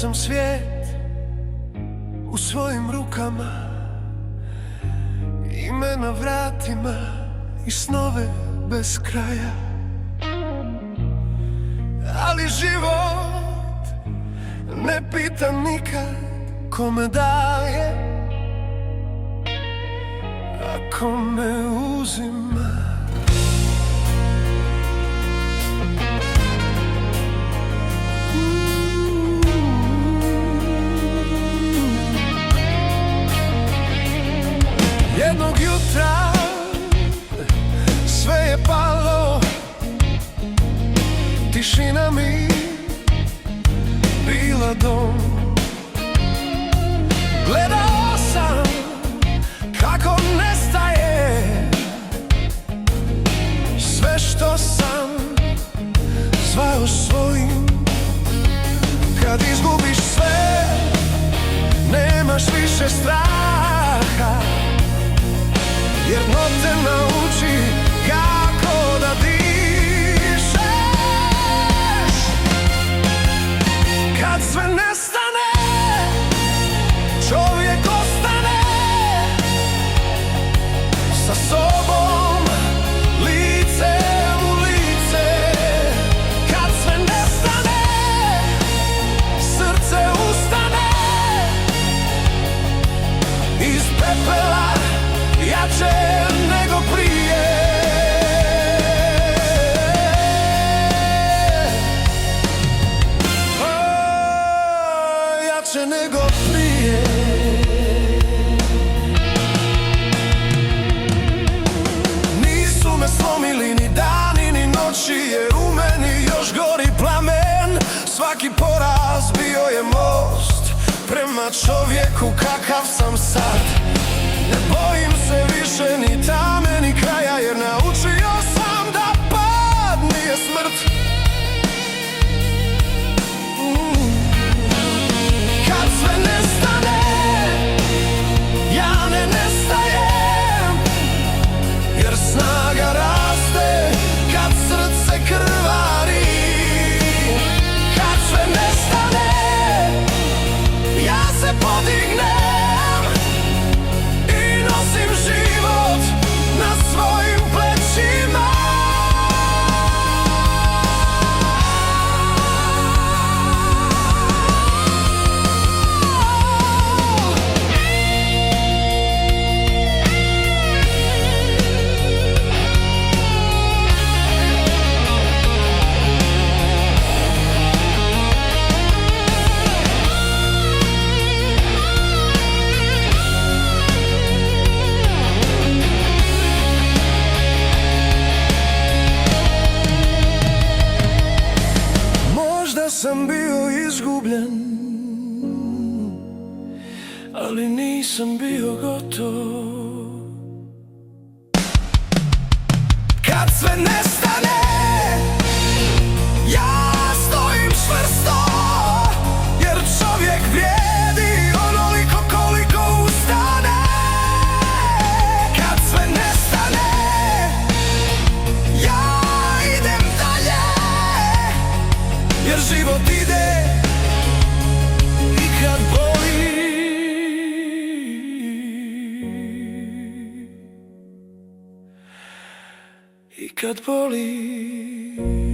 sam svijet u svojim rukama, ime na vratima i snove bez kraja. Ali život ne pita nikad kome daje, a kome uzima. Jednog jutra sve je palo, tišina mi bila dom. Gledao sam kako nestaje sve što sam zvao svojim. Kad izgubiš sve, nemaš više straha, jer dno te nauči kako da dišeš. Kad sve nestane, čovjek ostane sa sobom, lice u lice. Kad sve nestane, srce ustane iz pepela, jače nego prije. Jače nego prije. Nisu me slomili ni dani ni noći, jer u meni još gori plamen. Svaki poraz bio je most prema čovjeku kakav sam sad. Ne bojim se više ni tame ni kraja, jer naučio sam da pad nije smrt. Kad sve nestane, ja ne nestajem, jer snaga raste kad srce krvari. Kad sve nestane, ja se podignem i nosim život na svojim plećima. Sam bio izgubljen, ali nisam bio gotov. Kad sve nestane, ja stojim čvrsto, jer čovjek vrijedi onoliko koliko ustane. Kad sve nestane, ja idem dalje, jer život ide i kad boli. I kad boli.